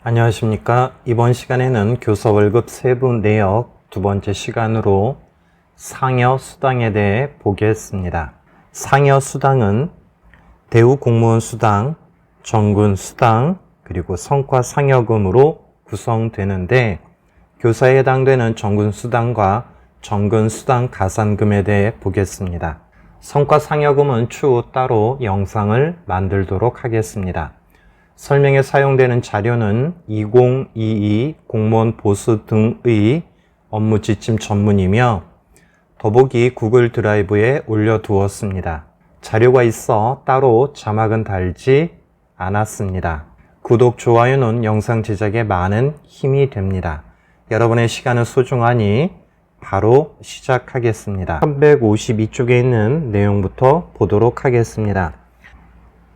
안녕하십니까. 이번 시간에는 교사 월급 세부 내역 두 번째 시간으로 상여 수당에 대해 보겠습니다. 상여 수당은 대우 공무원 수당, 정군 수당, 그리고 성과 상여금으로 구성되는데 교사에 해당되는 정군 수당과 정근 수당 가산금에 대해 보겠습니다. 성과 상여금은 추후 따로 영상을 만들도록 하겠습니다. 설명에 사용되는 자료는 2022 공무원 보수 등의 업무 지침 전문이며 더보기 구글 드라이브에 올려두었습니다. 자료가 있어 따로 자막은 달지 않았습니다. 구독, 좋아요는 영상 제작에 많은 힘이 됩니다. 여러분의 시간은 소중하니 바로 시작하겠습니다. 352쪽에 있는 내용부터 보도록 하겠습니다.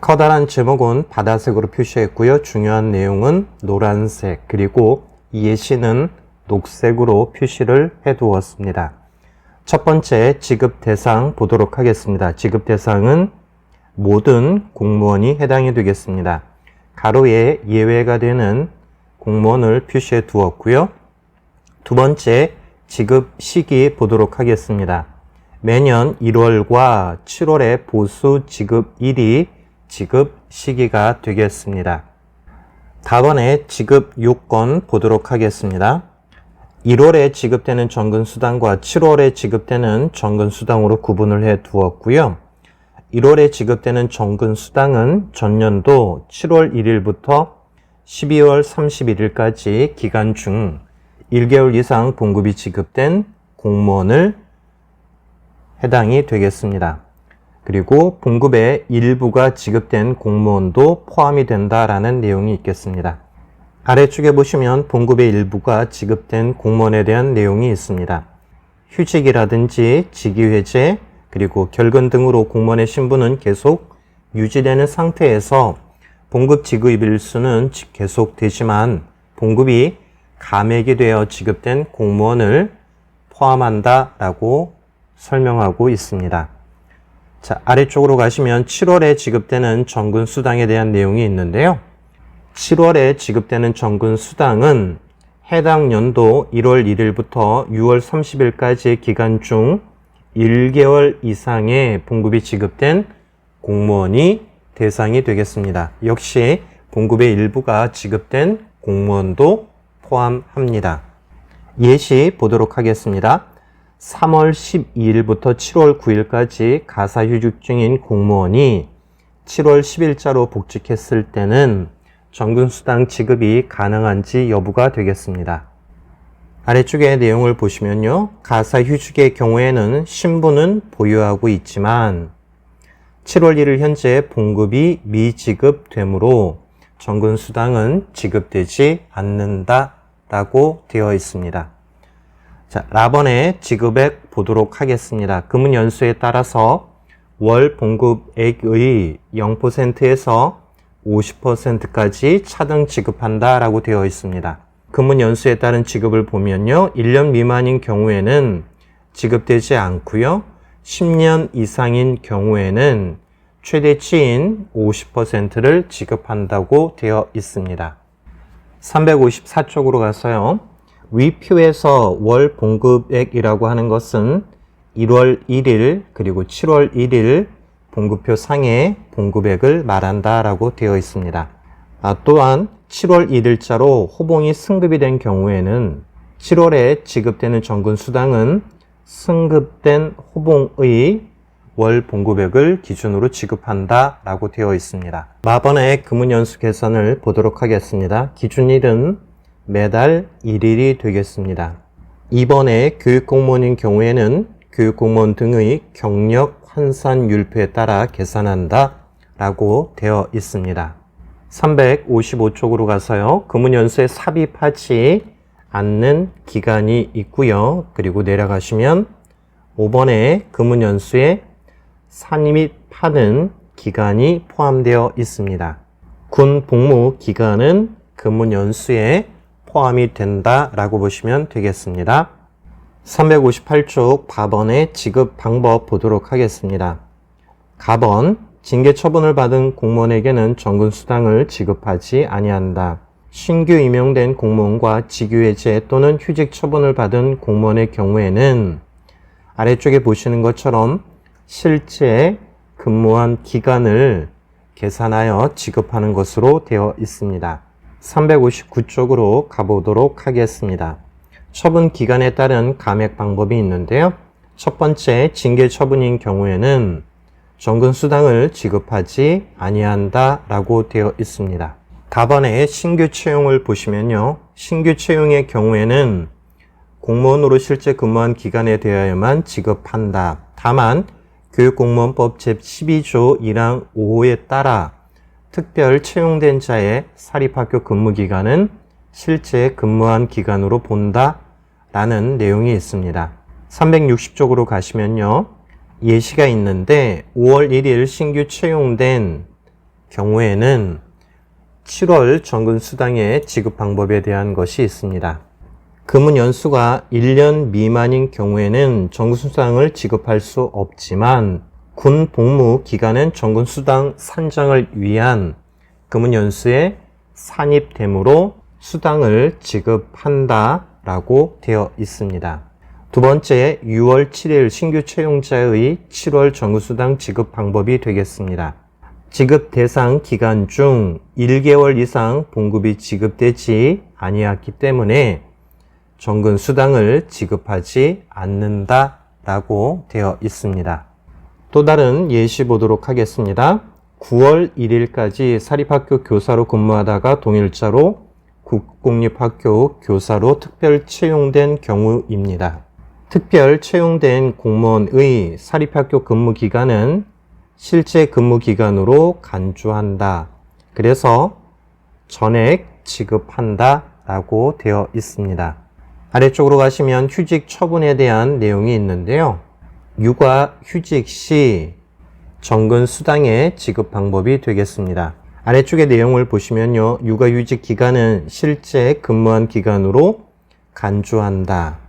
커다란 제목은 바다색으로 표시했고요. 중요한 내용은 노란색, 그리고 예시는 녹색으로 표시를 해두었습니다. 첫 번째 지급 대상 보도록 하겠습니다. 지급 대상은 모든 공무원이 해당이 되겠습니다. 가로에 예외가 되는 공무원을 표시해 두었고요. 두 번째 지급 시기 보도록 하겠습니다. 매년 1월과 7월에 보수 지급일이 지급 시기가 되겠습니다. 다번에 지급 요건 보도록 하겠습니다. 1월에 지급되는 정근수당과 7월에 지급되는 정근수당으로 구분을 해 두었고요. 1월에 지급되는 정근수당은 전년도 7월 1일부터 12월 31일까지 기간 중 1개월 이상 봉급이 지급된 공무원을 해당이 되겠습니다. 그리고 봉급의 일부가 지급된 공무원도 포함이 된다라는 내용이 있겠습니다. 아래쪽에 보시면 봉급의 일부가 지급된 공무원에 대한 내용이 있습니다. 휴직이라든지 직위해제, 그리고 결근 등으로 공무원의 신분은 계속 유지되는 상태에서 봉급 지급 일수는 계속되지만 봉급이 감액이 되어 지급된 공무원을 포함한다라고 설명하고 있습니다. 자, 아래쪽으로 가시면 7월에 지급되는 정근수당에 대한 내용이 있는데요. 7월에 지급되는 정근수당은 해당 연도 1월 1일부터 6월 30일까지의 기간 중 1개월 이상의 봉급이 지급된 공무원이 대상이 되겠습니다. 역시 봉급의 일부가 지급된 공무원도 포함합니다. 예시 보도록 하겠습니다. 3월 12일부터 7월 9일까지 가사휴직 중인 공무원이 7월 10일자로 복직했을 때는 정근수당 지급이 가능한지 여부가 되겠습니다. 아래쪽의 내용을 보시면요. 가사휴직의 경우에는 신분은 보유하고 있지만 7월 1일 현재 봉급이 미지급되므로 정근수당은 지급되지 않는다라고 되어 있습니다. 자, 라번의 지급액 보도록 하겠습니다. 금은 연수에 따라서 월 봉급액의 0%에서 50%까지 차등 지급한다라고 되어 있습니다. 금은 연수에 따른 지급을 보면요. 1년 미만인 경우에는 지급되지 않고요. 10년 이상인 경우에는 최대치인 50%를 지급한다고 되어 있습니다. 354쪽으로 가서요. 위 표에서 월 봉급액이라고 하는 것은 1월 1일 그리고 7월 1일 봉급표 상의 봉급액을 말한다라고 되어 있습니다. 또한 7월 1일자로 호봉이 승급이 된 경우에는 7월에 지급되는 정근수당은 승급된 호봉의 월 봉급액을 기준으로 지급한다라고 되어 있습니다. 마번의 금은연수 계산을 보도록 하겠습니다. 기준일은 매달 1일이 되겠습니다. 이번에 교육공무원인 경우에는 교육공무원 등의 경력 환산율표에 따라 계산한다 라고 되어 있습니다. 355쪽으로 가서요. 금은연수에 삽입하지 않는 기간이 있고요. 그리고 내려가시면 5번에 금은연수에 산입하는 기간이 포함되어 있습니다. 군 복무 기간은 금은연수에 포함이 된다라고 보시면 되겠습니다. 358쪽 밥원의 지급 방법 보도록 하겠습니다. 갑원, 징계 처분을 받은 공무원에게는 정근수당을 지급하지 아니한다. 신규 임용된 공무원과 직위해제 또는 휴직 처분을 받은 공무원의 경우에는 아래쪽에 보시는 것처럼 실제 근무한 기간을 계산하여 지급하는 것으로 되어 있습니다. 359쪽으로 가보도록 하겠습니다. 처분 기간에 따른 감액 방법이 있는데요. 첫 번째, 징계 처분인 경우에는 정근 수당을 지급하지 아니한다 라고 되어 있습니다. 답안에 신규 채용을 보시면요. 신규 채용의 경우에는 공무원으로 실제 근무한 기간에 대하여만 지급한다. 다만 교육공무원법 제12조 1항 5호에 따라 특별 채용된 자의 사립학교 근무기간은 실제 근무한 기간으로 본다 라는 내용이 있습니다. 360쪽으로 가시면요. 예시가 있는데 5월 1일 신규 채용된 경우에는 7월 정근수당의 지급 방법에 대한 것이 있습니다. 근무 연수가 1년 미만인 경우에는 정근수당을 지급할 수 없지만 군 복무 기간은 정근수당 산정을 위한 근무 연수에 산입되므로 수당을 지급한다 라고 되어 있습니다. 두 번째, 6월 7일 신규 채용자의 7월 정근수당 지급 방법이 되겠습니다. 지급 대상 기간 중 1개월 이상 봉급이 지급되지 아니했기 때문에 정근수당을 지급하지 않는다 라고 되어 있습니다. 또 다른 예시 보도록 하겠습니다. 9월 1일까지 사립학교 교사로 근무하다가 동일자로 국공립학교 교사로 특별 채용된 경우입니다. 특별 채용된 공무원의 사립학교 근무 기간은 실제 근무 기간으로 간주한다. 그래서 전액 지급한다 라고 되어 있습니다. 아래쪽으로 가시면 휴직 처분에 대한 내용이 있는데요. 육아 휴직 시 정근 수당의 지급 방법이 되겠습니다. 아래쪽의 내용을 보시면요. 육아 휴직 기간은 실제 근무한 기간으로 간주한다.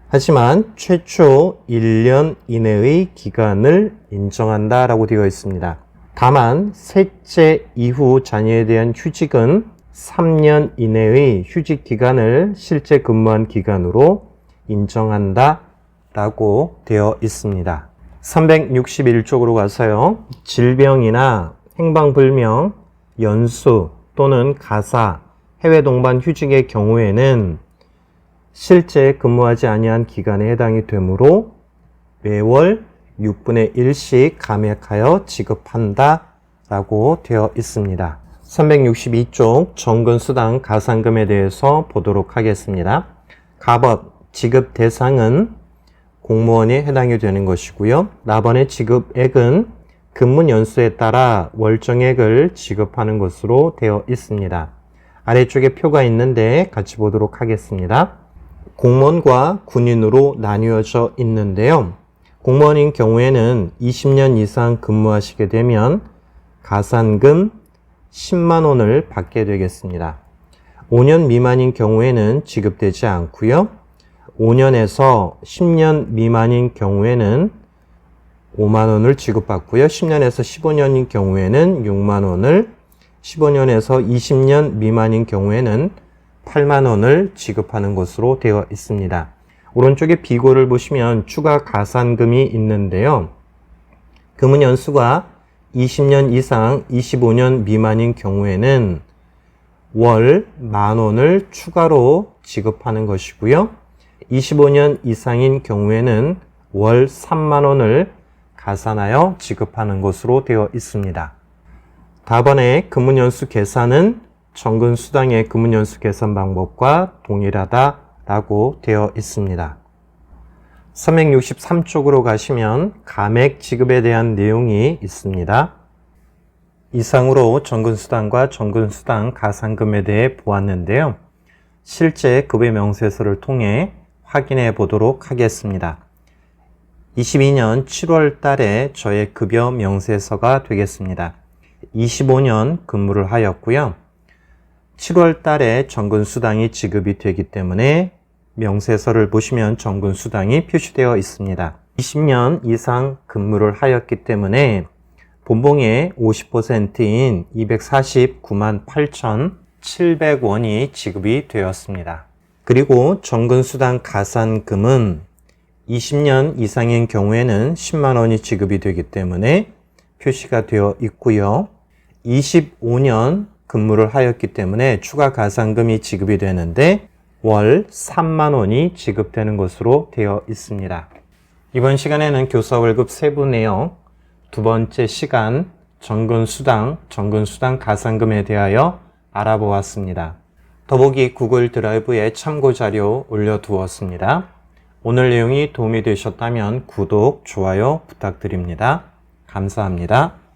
하지만 최초 1년 이내의 기간을 인정한다 라고 되어 있습니다. 다만 셋째 이후 자녀에 대한 휴직은 3년 이내의 휴직 기간을 실제 근무한 기간으로 인정한다 라고 되어 있습니다. 361쪽으로 가서요. 질병이나 행방불명, 연수 또는 가사, 해외 동반 휴직의 경우에는 실제 근무하지 아니한 기간에 해당이 되므로 매월 6분의 1씩 감액하여 지급한다 라고 되어 있습니다. 362쪽 정근수당 가산금에 대해서 보도록 하겠습니다. 갑업 지급 대상은 공무원이 해당이 되는 것이고요. 나번의 지급액은 근무 연수에 따라 월정액을 지급하는 것으로 되어 있습니다. 아래쪽에 표가 있는데 같이 보도록 하겠습니다. 공무원과 군인으로 나뉘어져 있는데요. 공무원인 경우에는 20년 이상 근무하시게 되면 가산금 10만 원을 받게 되겠습니다. 5년 미만인 경우에는 지급되지 않고요. 5년에서 10년 미만인 경우에는 5만 원을 지급받고요. 10년에서 15년인 경우에는 6만 원을, 15년에서 20년 미만인 경우에는 8만 원을 지급하는 것으로 되어 있습니다. 오른쪽에 비고를 보시면 추가 가산금이 있는데요. 근무 연수가 20년 이상 25년 미만인 경우에는 월 1만 원을 추가로 지급하는 것이고요. 25년 이상인 경우에는 월 3만 원을 가산하여 지급하는 것으로 되어 있습니다. 답안의 근무 연수 계산은 정근수당의 근무 연수 계산 방법과 동일하다라고 되어 있습니다. 363쪽으로 가시면 감액 지급에 대한 내용이 있습니다. 이상으로 정근수당과 정근수당 가산금에 대해 보았는데요. 실제 급여 명세서를 통해 확인해 보도록 하겠습니다. 22년 7월 달에 저의 급여 명세서가 되겠습니다. 25년 근무를 하였고요. 7월 달에 정근수당이 지급이 되기 때문에 명세서를 보시면 정근수당이 표시되어 있습니다. 20년 이상 근무를 하였기 때문에 본봉의 50%인 249만 700원이 지급이 되었습니다. 그리고 정근수당 가산금은 20년 이상인 경우에는 10만 원이 지급이 되기 때문에 표시가 되어 있고요. 25년 근무를 하였기 때문에 추가 가산금이 지급이 되는데 월 3만 원이 지급되는 것으로 되어 있습니다. 이번 시간에는 교사 월급 세부 내용, 두 번째 시간 정근수당 가산금에 대하여 알아보았습니다. 더보기 구글 드라이브에 참고 자료 올려두었습니다. 오늘 내용이 도움이 되셨다면 구독, 좋아요 부탁드립니다. 감사합니다.